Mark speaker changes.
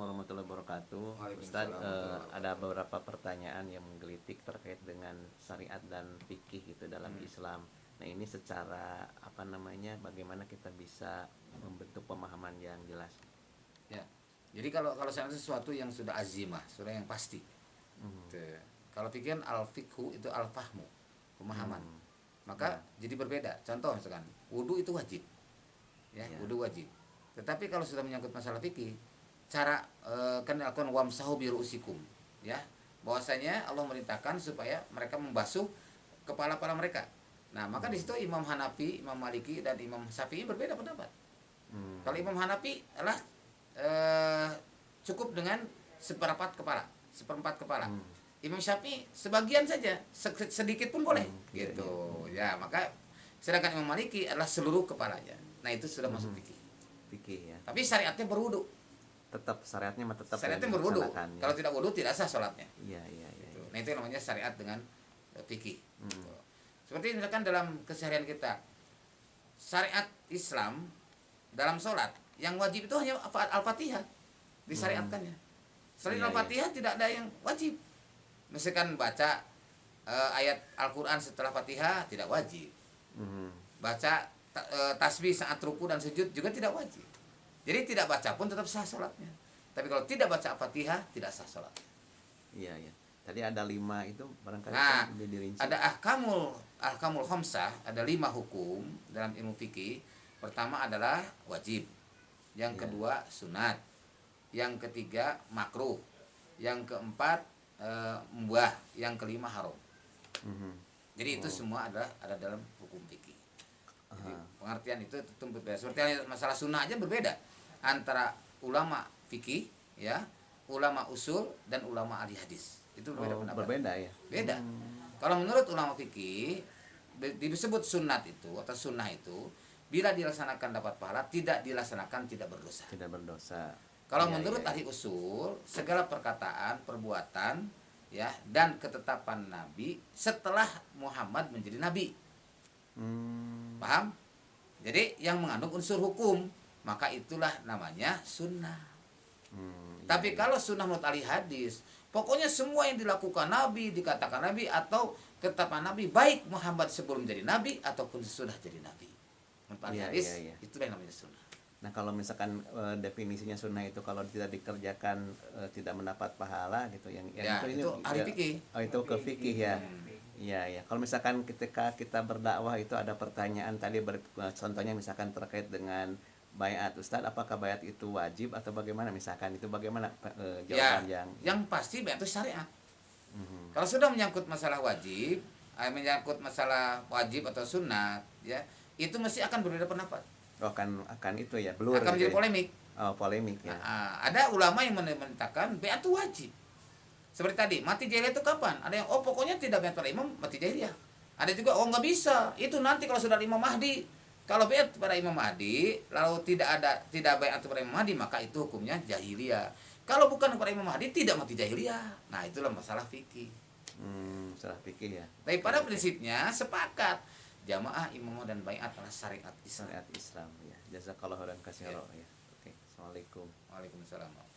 Speaker 1: warahmatullahi wabarakatuh. Ustadz,
Speaker 2: Waalaikumsalam warahmatullahi
Speaker 1: ada
Speaker 2: wabarakatuh.
Speaker 1: beberapa pertanyaan yang menggelitik terkait dengan syariat dan fikih gitu dalam Islam. Nah, ini secara apa namanya, bagaimana kita bisa membentuk pemahaman yang jelas?
Speaker 2: Ya. Jadi kalau kalau syariat itu sesuatu yang sudah azimah, sudah yang pasti. Tuh. Kalau pikiran al-fiqhu itu al-fahmu, pemahaman. Maka jadi berbeda. Contoh misalkan, wudu itu wajib. Ya,
Speaker 1: Ya.
Speaker 2: wudu wajib. Tetapi kalau sudah menyangkut masalah fikih, cara kan dilakukan wamsahu bi ru'usikum, ya. Bahwasanya Allah merintahkan supaya mereka membasuh kepala-kepala mereka. Nah, maka di situ Imam Hanafi, Imam Maliki dan Imam Syafi'i berbeda pendapat. Kalau Imam Hanafi adalah cukup dengan seperempat kepala. Imam Syafi'i sebagian saja, sedikit pun boleh, gitu. Ya, maka sedangkan Imam Maliki adalah seluruh kepalanya. Nah, itu sudah masuk fikih.
Speaker 1: Fikih ya.
Speaker 2: Tapi syariatnya berwudu.
Speaker 1: Tetap syariatnya mah tetap
Speaker 2: Syariatnya
Speaker 1: yang
Speaker 2: berwudu.
Speaker 1: dilaksanakan, ya.
Speaker 2: Kalau tidak wudu tidak sah sholatnya.
Speaker 1: Iya, iya, iya.
Speaker 2: Gitu. Nah, itu yang namanya syariat dengan fikih. Gitu. Seperti misalkan dalam keseharian kita, syariat Islam dalam sholat yang wajib itu hanya Al-Fatihah disyariatkannya. Selain
Speaker 1: Iya,
Speaker 2: Al-Fatihah tidak ada yang wajib. Misalkan baca ayat Al-Quran setelah Fatihah tidak wajib. Baca tasbih saat ruku dan sujud juga tidak wajib. Jadi tidak baca pun tetap sah sholatnya. Tapi kalau tidak baca Al-Fatihah tidak sah sholatnya.
Speaker 1: Iya, iya. Tadi ada 5 itu barangkali
Speaker 2: Nah,
Speaker 1: kan dirinci.
Speaker 2: ada ahkamul khamsah, ada 5 hukum dalam ilmu fikih. Pertama adalah wajib. Yang kedua sunat. Yang ketiga makruh. Yang keempat mubah. Yang kelima haram. Jadi itu semua ada dalam hukum fikih. Jadi pengertian itu tentu berbeda. Seperti masalah sunnah aja berbeda antara ulama fikih, ya, ulama usul dan ulama ahli hadis. Itu berbeda pendapat.
Speaker 1: Berbeda ya.
Speaker 2: Beda. Kalau menurut ulama fikih disebut sunnat itu atau sunnah itu bila dilaksanakan dapat pahala, tidak dilaksanakan tidak berdosa.
Speaker 1: Tidak berdosa.
Speaker 2: Kalau
Speaker 1: Iya,
Speaker 2: menurut
Speaker 1: iya.
Speaker 2: ahli usul, segala perkataan, perbuatan, ya, dan ketetapan Nabi setelah Muhammad menjadi Nabi. Paham? Jadi yang mengandung unsur hukum, maka itulah namanya sunnah. Tapi kalau sunnah menurut ahli hadis, pokoknya semua yang dilakukan Nabi, dikatakan Nabi atau ketetapan Nabi, baik Muhammad sebelum jadi Nabi ataupun sesudah jadi Nabi. Menurut ahli hadis, itulah yang namanya sunnah.
Speaker 1: Nah, kalau misalkan definisinya sunnah itu kalau tidak dikerjakan tidak mendapat pahala gitu, yang
Speaker 2: Ya,
Speaker 1: ini
Speaker 2: itu ahli fikih.
Speaker 1: Oh, itu ke fikih ya. Iya, ya. Kalau misalkan ketika kita berdakwah itu ada pertanyaan tadi contohnya misalkan terkait dengan baiat, Ustadz, apakah baiat itu wajib atau bagaimana, misalkan itu bagaimana jawaban
Speaker 2: yang pasti baiat itu syariat. Kalau sudah menyangkut masalah wajib, menyangkut masalah wajib atau sunat, ya, itu mesti akan berbeda pendapat.
Speaker 1: akan itu ya, blur
Speaker 2: Akan menjadi
Speaker 1: gitu ya.
Speaker 2: polemik.
Speaker 1: Oh, polemik ya.
Speaker 2: Nah, ada ulama yang menetapkan baiat itu wajib. Seperti tadi, mati jahiliyah itu kapan? Ada yang pokoknya tidak baiat pada imam, mati jahiliyah. Ada juga nggak bisa. Itu nanti kalau sudah Imam Mahdi. Kalau baiat pada Imam Mahdi, lalu tidak baiat pada Imam Mahdi, maka itu hukumnya jahiliyah. Kalau bukan kepada Imam Mahdi, tidak mati jahiliyah. Nah, itulah masalah fikih.
Speaker 1: Masalah fikih ya.
Speaker 2: Tapi pada prinsipnya sepakat jamaah, imamah dan baiat adalah syariat Islam.
Speaker 1: Syariat Islam ya. Jazakallahu khairan katsiran ya. Oke. Assalamualaikum.
Speaker 2: Waalaikumsalam.